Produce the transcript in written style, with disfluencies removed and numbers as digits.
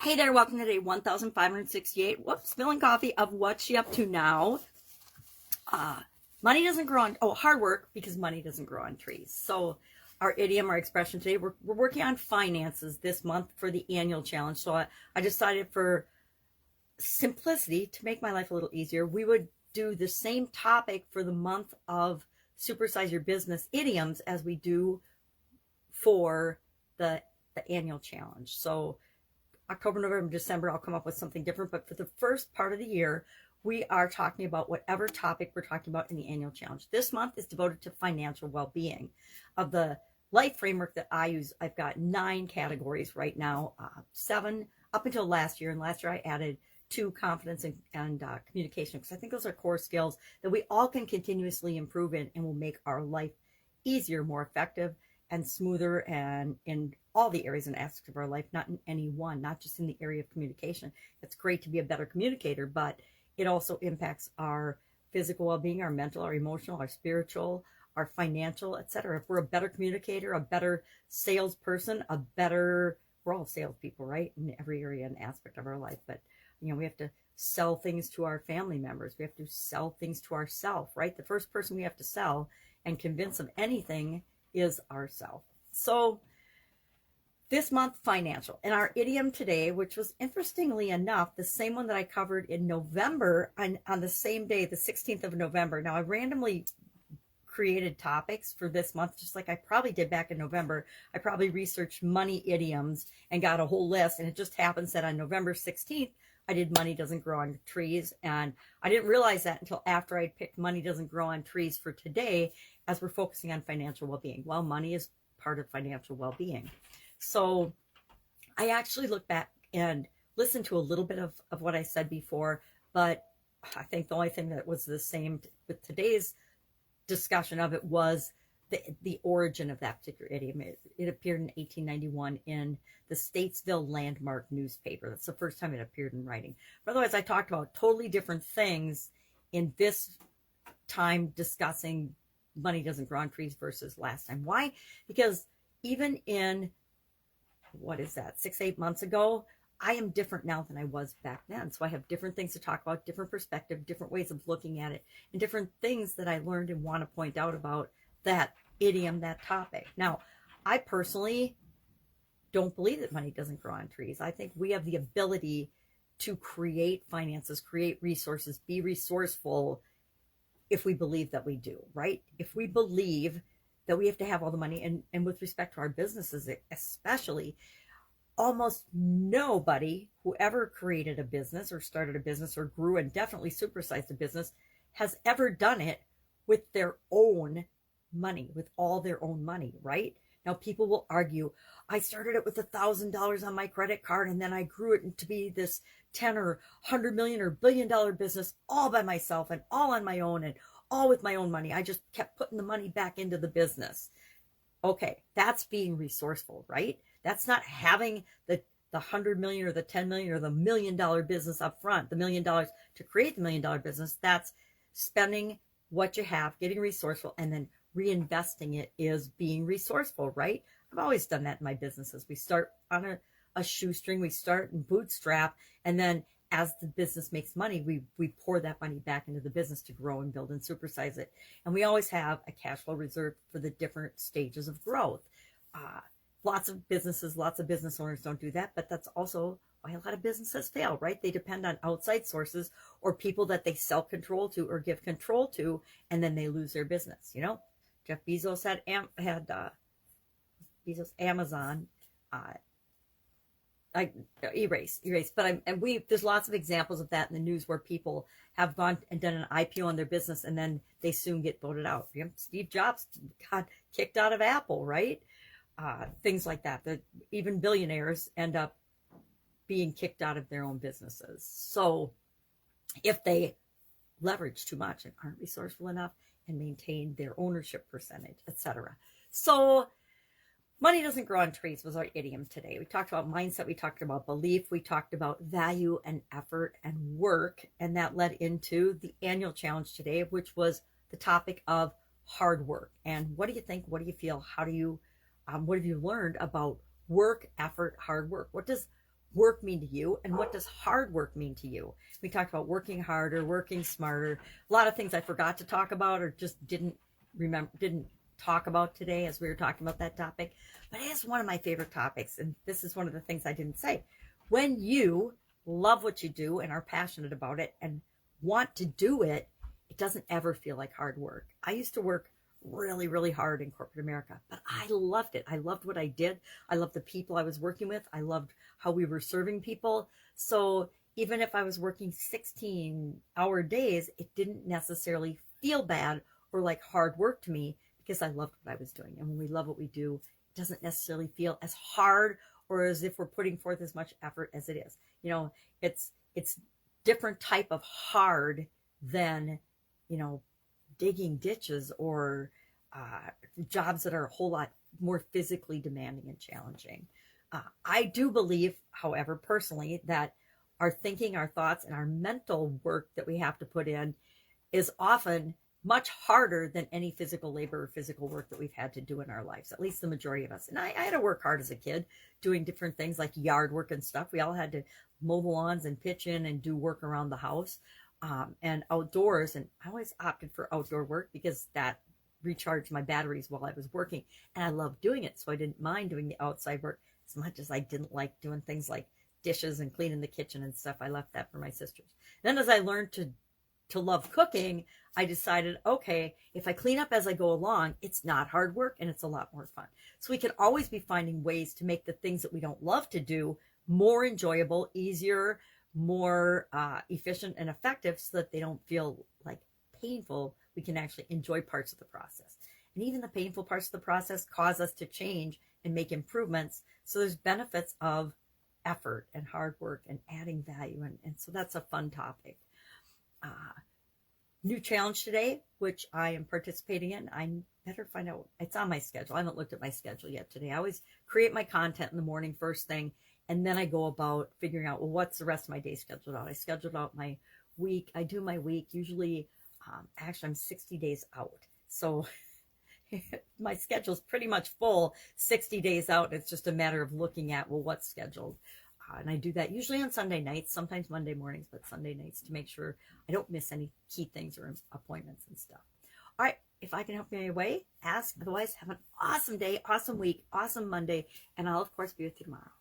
Hey there, welcome to day 1568. Whoops, spilling coffee of What's She Up To Now. Money doesn't grow on, hard work because money doesn't grow on trees. So our idiom, our expression today, we're working on finances this month for the annual challenge. So I decided for simplicity to make my life a little easier, we would do the same topic for the month of Supersize Your Business idioms as we do for the annual challenge. So October, November, December, I'll come up with something different. But for the first part of the year, we are talking about whatever topic we're talking about in the annual challenge. This month is devoted to financial well-being. Of the life framework that I use, I've got 9 categories right now, 7 up until last year. And last year I added 2, confidence and communication, because I think those are core skills that we all can continuously improve in and will make our life easier, more effective, and smoother, and in all the areas and aspects of our life, not in any one, not just in the area of communication. It's great to be a better communicator, but it also impacts our physical well-being, our mental, our emotional, our spiritual, our financial, etc. If we're a better communicator, a better salesperson, we're all salespeople, right? In every area and aspect of our life. But, we have to sell things to our family members. We have to sell things to ourselves, right? The first person we have to sell and convince of anything is ourself. So this month, financial. And our idiom today, which was interestingly enough, the same one that I covered in November on the same day, the 16th of November. Now I randomly created topics for this month, just like I probably did back in November. I probably researched money idioms and got a whole list. And it just happens that on November 16th, I did money doesn't grow on trees. And I didn't realize that until after I'd picked money doesn't grow on trees for today, as we're focusing on financial well-being. Well, money is part of financial well-being. So I actually look back and listened to a little bit of what I said before, but I think the only thing that was the same with today's discussion of it was the origin of that particular idiom. It appeared in 1891 in the Statesville Landmark newspaper. That's the first time it appeared in writing. But otherwise, I talked about totally different things in this time discussing money doesn't grow on trees versus last time. Why? Because even in, 6-8 months ago, I am different now than I was back then. So I have different things to talk about, different perspective, different ways of looking at it, and different things that I learned and want to point out about that idiom, that topic. Now, I personally don't believe that money doesn't grow on trees. I think we have the ability to create finances, create resources, be resourceful if we believe that we do, right? If we believe that we have to have all the money, and with respect to our businesses especially, almost nobody who ever created a business or started a business or grew and definitely supersized a business has ever done it with their own money, with all their own money, right? Now, people will argue, I started it with $1,000 on my credit card, and then I grew it to be this 10 or 100 million or $1 billion business all by myself and all on my own and all with my own money. I just kept putting the money back into the business. Okay, that's being resourceful, right? That's not having the 100 million or the 10 million or the $1 million business up front, the $1 million to create the $1 million business. That's spending what you have, getting resourceful, and then reinvesting it is being resourceful, right? I've always done that in my businesses. We start on a shoestring, we start in bootstrap, and then as the business makes money, we pour that money back into the business to grow and build and supersize it. And we always have a cash flow reserve for the different stages of growth. Lots of business owners don't do that, but that's also why a lot of businesses fail, right? They depend on outside sources or people that they sell control to or give control to, and then they lose their business. Jeff Bezos had Amazon. Erase. But there's lots of examples of that in the news where people have gone and done an IPO on their business and then they soon get voted out. Steve Jobs got kicked out of Apple, right? Things like that. Even billionaires end up being kicked out of their own businesses. So if they leverage too much and aren't resourceful enough and maintain their ownership percentage, etc. So money doesn't grow on trees was our idiom today. We talked about mindset, we talked about belief, we talked about value and effort and work, and that led into the annual challenge today, which was the topic of hard work. And what do you think? What do you feel? How do you, what have you learned about work, effort, hard work? What does work mean to you, and what does hard work mean to you? We talked about working harder, working smarter, a lot of things I forgot to talk about or just didn't talk about today as we were talking about that topic. But it is one of my favorite topics, and this is one of the things I didn't say. When you love what you do and are passionate about it and want to do it, it doesn't ever feel like hard work. I used to work really, really hard in corporate America, but I loved it. I loved what I did. I loved the people I was working with. I loved how we were serving people. So even if I was working 16-hour days, it didn't necessarily feel bad or like hard work to me because I loved what I was doing. And when we love what we do, it doesn't necessarily feel as hard or as if we're putting forth as much effort as it is. You know, it's different type of hard than, you know, digging ditches or jobs that are a whole lot more physically demanding and challenging. I do believe, however, personally, that our thinking, our thoughts, and our mental work that we have to put in is often much harder than any physical labor or physical work that we've had to do in our lives, at least the majority of us. And I had to work hard as a kid doing different things like yard work and stuff. We all had to mow the lawns and pitch in and do work around the house and outdoors. And I always opted for outdoor work because that recharged my batteries while I was working. And I loved doing it. So I didn't mind doing the outside work as much as I didn't like doing things like dishes and cleaning the kitchen and stuff. I left that for my sisters. Then as I learned to love cooking, I decided, okay, if I clean up as I go along, it's not hard work and it's a lot more fun. So we can always be finding ways to make the things that we don't love to do more enjoyable, easier, more efficient and effective so that they don't feel like painful. We can actually enjoy parts of the process. And even the painful parts of the process cause us to change and make improvements. So there's benefits of effort and hard work and adding value. And so that's a fun topic. New challenge today, which I am participating in. I better find out. It's on my schedule. I haven't looked at my schedule yet today. I always create my content in the morning first thing, and then I go about figuring out, well, what's the rest of my day scheduled out? I scheduled out my week. I do my week. Usually, actually, I'm 60 days out. So my schedule's pretty much full 60 days out. It's just a matter of looking at, well, what's scheduled. And I do that usually on Sunday nights, sometimes Monday mornings, but Sunday nights to make sure I don't miss any key things or appointments and stuff. All right. If I can help you in any way, ask. Otherwise, have an awesome day, awesome week, awesome Monday. And I'll, of course, be with you tomorrow.